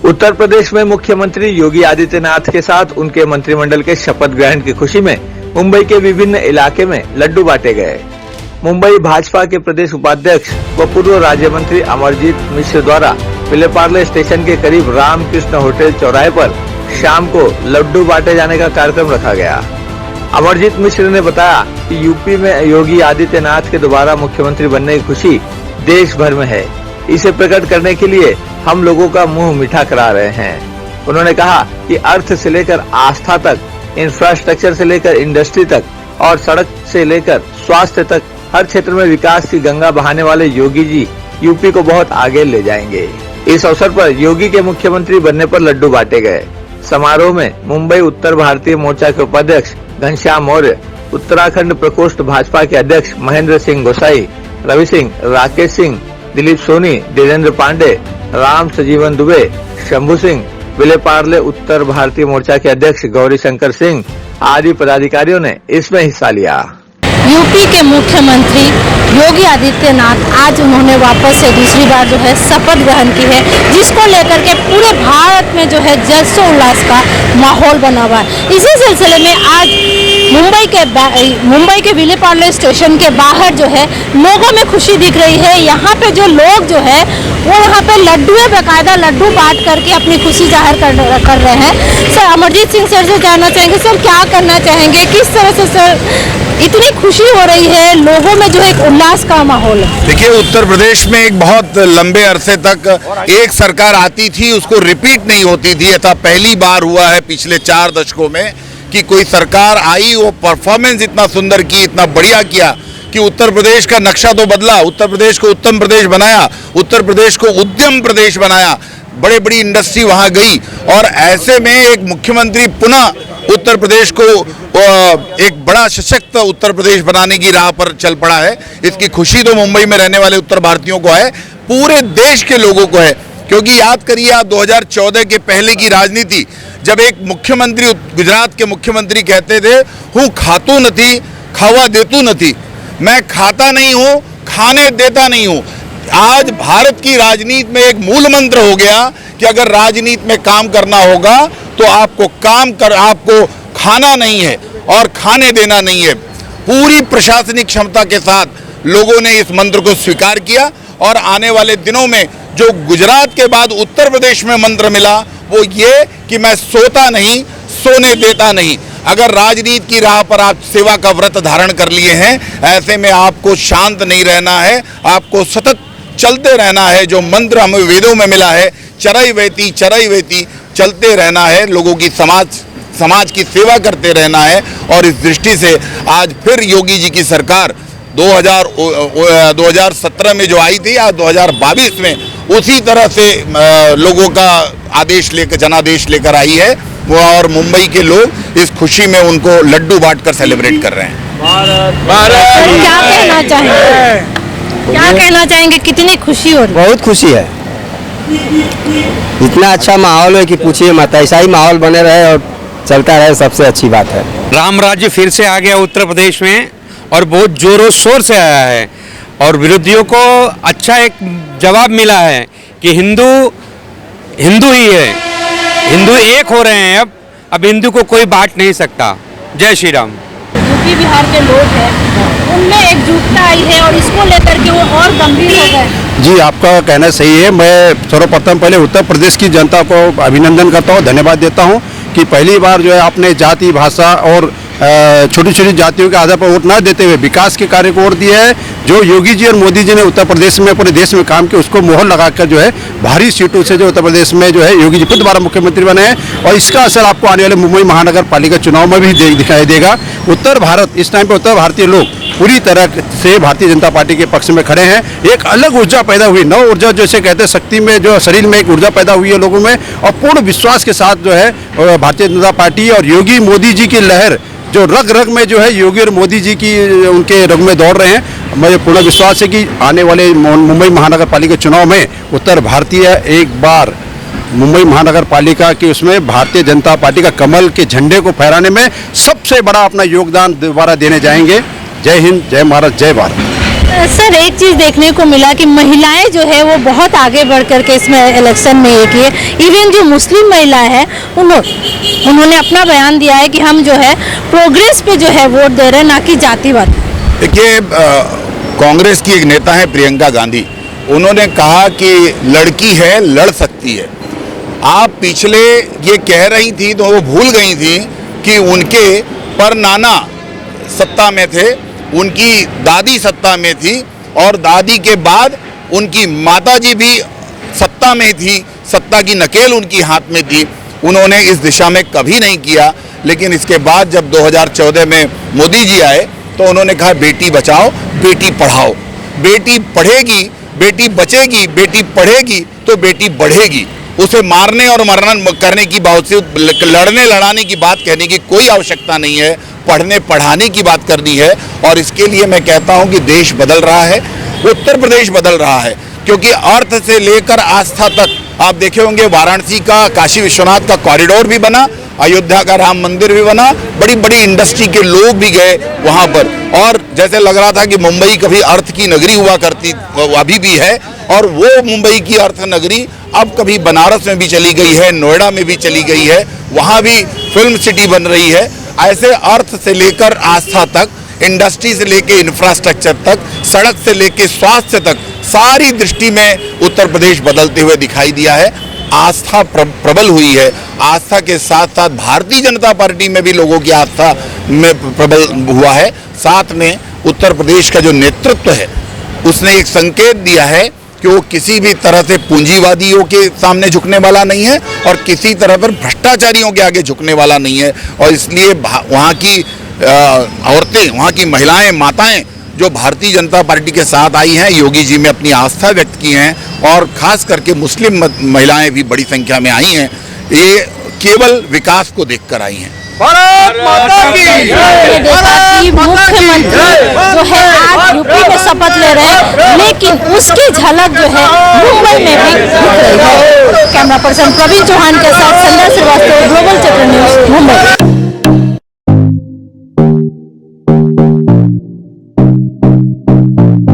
उत्तर प्रदेश में मुख्यमंत्री योगी आदित्यनाथ के साथ उनके मंत्रिमंडल के शपथ ग्रहण की खुशी में मुंबई के विभिन्न इलाके में लड्डू बांटे गए। मुंबई भाजपा के प्रदेश उपाध्यक्ष व पूर्व राज्य मंत्री अमरजीत मिश्र द्वारा विलेपार्ले स्टेशन के करीब रामकृष्ण होटल चौराहे पर शाम को लड्डू बांटे जाने का कार्यक्रम रखा गया। अमरजीत मिश्र ने बताया कि यूपी में योगी आदित्यनाथ के दोबारा मुख्यमंत्री बनने की खुशी देश भर में है। इसे प्रकट करने के लिए हम लोगों का मुंह मीठा करा रहे हैं। उन्होंने कहा कि अर्थ से लेकर आस्था तक, इंफ्रास्ट्रक्चर से लेकर इंडस्ट्री तक और सड़क से लेकर स्वास्थ्य तक हर क्षेत्र में विकास की गंगा बहाने वाले योगी जी यूपी को बहुत आगे ले जाएंगे। इस अवसर पर योगी के मुख्यमंत्री बनने पर लड्डू बांटे गए। समारोह में मुंबई उत्तर भारतीय मोर्चा के उपाध्यक्ष घनश्याम मौर्य, उत्तराखंड प्रकोष्ठ भाजपा के अध्यक्ष महेंद्र सिंह गोसाई, रवि सिंह, राकेश सिंह, दिलीप सोनी, देवेंद्र पांडे, राम सजीवन दुबे, शंभू सिंह, विलेपार्ले उत्तर भारतीय मोर्चा के अध्यक्ष गौरी शंकर सिंह आदि पदाधिकारियों ने इसमें हिस्सा लिया। यूपी के मुख्यमंत्री योगी आदित्यनाथ आज उन्होंने वापस से दूसरी बार जो है शपथ ग्रहण की है, जिसको लेकर के पूरे भारत में जो है जश्न-उल्लास का माहौल बना हुआ है। इसी सिलसिले में आज मुंबई के विलेपार्ले स्टेशन के बाहर जो है लोगों में खुशी दिख रही है। यहाँ पे जो लोग जो है वो यहाँ पे बेकायदा लड्डू बांट करके अपनी खुशी जाहिर कर रहे हैं। सर, अमरजीत सिंह सर से जानना चाहेंगे, सर क्या करना चाहेंगे, किस तरह से सर इतनी खुशी हो रही है, लोगों में जो एक उल्लास का माहौल है? देखिए, उत्तर प्रदेश में एक बहुत लंबे अरसे तक एक सरकार आती थी, उसको रिपीट नहीं होती थी। ऐसा पहली बार हुआ है पिछले 4 दशकों में कि कोई सरकार आई, वो परफॉर्मेंस इतना सुंदर की, इतना बढ़िया किया कि उत्तर प्रदेश का नक्शा तो बदला, उत्तर प्रदेश को उत्तम प्रदेश बनाया, उत्तर प्रदेश को उद्यम प्रदेश बनाया, बड़ी इंडस्ट्री वहां गई। और ऐसे में एक मुख्यमंत्री पुनः उत्तर प्रदेश को एक बड़ा सशक्त उत्तर प्रदेश बनाने की राह पर चल पड़ा है। इसकी खुशी तो मुंबई में रहने वाले उत्तर भारतीयों को है, पूरे देश के लोगों को है। क्योंकि याद करिए आप 2014 के पहले की राजनीति, जब एक मुख्यमंत्री, गुजरात के मुख्यमंत्री कहते थे, हूँ खातू नहीं खावा देतू नहीं, मैं खाता नहीं हूँ, खाने देता नहीं हूँ। आज भारत की राजनीति में एक मूल मंत्र हो गया कि अगर राजनीति में काम करना होगा तो आपको खाना नहीं है और खाने देना नहीं है। पूरी प्रशासनिक क्षमता के साथ लोगों ने इस मंत्र को स्वीकार किया और आने वाले दिनों में जो गुजरात के बाद उत्तर प्रदेश में मंत्र मिला वो ये कि मैं सोता नहीं, सोने देता नहीं। अगर राजनीति की राह पर आप सेवा का व्रत धारण कर लिए हैं, ऐसे में आपको शांत नहीं रहना है, आपको सतत चलते रहना है। जो मंत्र हमें वेदों में मिला है, चरई वेती चलते रहना है, लोगों की समाज की सेवा करते रहना है। और इस दृष्टि से आज फिर योगी जी की सरकार 2017 में जो आई थी, आज 2022 में उसी तरह से लोगों का जनादेश लेकर आई है वो। और मुंबई के लोग इस खुशी में उनको लड्डू बांटकर सेलिब्रेट कर रहे हैं। क्या कहना चाहेंगे, कितनी खुशी हो रही है? बहुत खुशी है, इतना अच्छा माहौल है कि पूछिए मत। ऐसा ही माहौल बने रहे और चलता रहे, सबसे अच्छी बात है। राम राज्य फिर से आ गया उत्तर प्रदेश में और बहुत जोरों शोर से आया है। और विरोधियों को अच्छा एक जवाब मिला है कि हिंदू ही है, हिंदू एक हो रहे हैं। अब हिंदू को कोई बांट नहीं सकता। जय श्री राम। यूपी बिहार के लोग हैं, उनमें एकजुटता आई है और इसको लेकर के वो और गंभीर हो गए। जी, आपका कहना सही है। मैं सर्वप्रथम पहले उत्तर प्रदेश की जनता को अभिनंदन करता हूँ, धन्यवाद देता हूँ कि पहली बार जो है आपने जाति, भाषा और छोटी छोटी जातियों के आधार पर वोट न देते हुए विकास के कार्य को वोट दिया है। जो योगी जी और मोदी जी ने उत्तर प्रदेश में, पूरे देश में काम किया, उसको मोहर लगाकर जो है भारी सीटों से जो उत्तर प्रदेश में जो है योगी जी फिर दोबारा मुख्यमंत्री बने हैं। और इसका असर आपको आने वाले मुंबई महानगर पालिका चुनाव में भी दिखाई देगा। उत्तर भारत, इस टाइम पर उत्तर भारतीय लोग पूरी तरह से भारतीय जनता पार्टी के पक्ष में खड़े हैं। एक अलग ऊर्जा पैदा हुई, नव ऊर्जा जैसे कहते हैं, शक्ति में जो शरीर में एक ऊर्जा पैदा हुई है लोगों में। और पूर्ण विश्वास के साथ जो है भारतीय जनता पार्टी और योगी मोदी जी की लहर जो रग रग में जो है योगी और मोदी जी की उनके रग में दौड़ रहे हैं। मुझे पूर्ण विश्वास है कि आने वाले मुंबई महानगर पालिका चुनाव में उत्तर भारतीय एक बार मुंबई महानगर पालिका की उसमें भारतीय जनता पार्टी का कमल के झंडे को फहराने में सबसे बड़ा अपना योगदान दोबारा देने जाएंगे। जय हिंद, जय भारत, जय भारत। सर एक चीज देखने को मिला कि महिलाएं जो है वो बहुत आगे बढ़ करके इसमें इलेक्शन में ये किए। इवन जो मुस्लिम महिला है उन्होंने अपना बयान दिया है कि हम जो है प्रोग्रेस पे जो है वोट दे रहे हैं, ना कि जातिवाद। देखिए, कांग्रेस की एक नेता है प्रियंका गांधी, उन्होंने कहा कि लड़की है लड़ सकती है। आप पिछले ये कह रही थी तो वो भूल गई थी कि उनके परनाना सत्ता में थे, उनकी दादी सत्ता में थी और दादी के बाद उनकी माताजी भी सत्ता में थी, सत्ता की नकेल उनकी हाथ में थी। उन्होंने इस दिशा में कभी नहीं किया, लेकिन इसके बाद जब 2014 में मोदी जी आए तो उन्होंने कहा बेटी बचाओ बेटी पढ़ाओ, बेटी पढ़ेगी बेटी बचेगी, बेटी पढ़ेगी तो बेटी बढ़ेगी। उसे मारने और मरना करने की बावजूद लड़ने लड़ाने की बात कहने की कोई आवश्यकता नहीं है, पढ़ने पढ़ाने की बात करनी है। और इसके लिए मैं कहता हूं कि देश बदल रहा है, उत्तर प्रदेश बदल रहा है, क्योंकि अर्थ से लेकर आस्था तक आप देखे होंगे वाराणसी का काशी विश्वनाथ का कॉरिडोर भी बना, अयोध्या का राम मंदिर भी बना, बड़ी बड़ी इंडस्ट्री के लोग भी गए वहां पर। और जैसे लग रहा था कि मुंबई कभी अर्थ की नगरी हुआ करती, अभी भी है, और वो मुंबई की अर्थ नगरी अब कभी बनारस में भी चली गई है, नोएडा में भी चली गई है, वहां भी फिल्म सिटी बन रही है। ऐसे अर्थ से लेकर आस्था तक, इंडस्ट्री से लेकर इंफ्रास्ट्रक्चर तक, सड़क से लेकर स्वास्थ्य तक, सारी दृष्टि में उत्तर प्रदेश बदलते हुए दिखाई दिया है। आस्था प्रबल हुई है। आस्था के साथ साथ भारतीय जनता पार्टी में भी लोगों की आस्था में प्रबल हुआ है। साथ में उत्तर प्रदेश का जो नेतृत्व है उसने एक संकेत दिया है कि वो किसी भी तरह से पूंजीवादियों के सामने झुकने वाला नहीं है और किसी तरह पर भ्रष्टाचारियों के आगे झुकने वाला नहीं है। और इसलिए वहाँ की औरतें, वहाँ की महिलाएं, माताएं जो भारतीय जनता पार्टी के साथ आई हैं, योगी जी में अपनी आस्था व्यक्त की हैं, और खास करके मुस्लिम महिलाएं भी बड़ी संख्या में आई हैं। ये केवल विकास को देखकर आई हैं। मुख्यमंत्री जो है आज यूपी में शपथ ले रहे हैं, लेकिन उसकी झलक जो है मुंबई में भी दिख रही है। कैमरा पर्सन प्रवीण चौहान के साथ संध्या श्रीवास्तव, ग्लोबल चक्र न्यूज, मुंबई।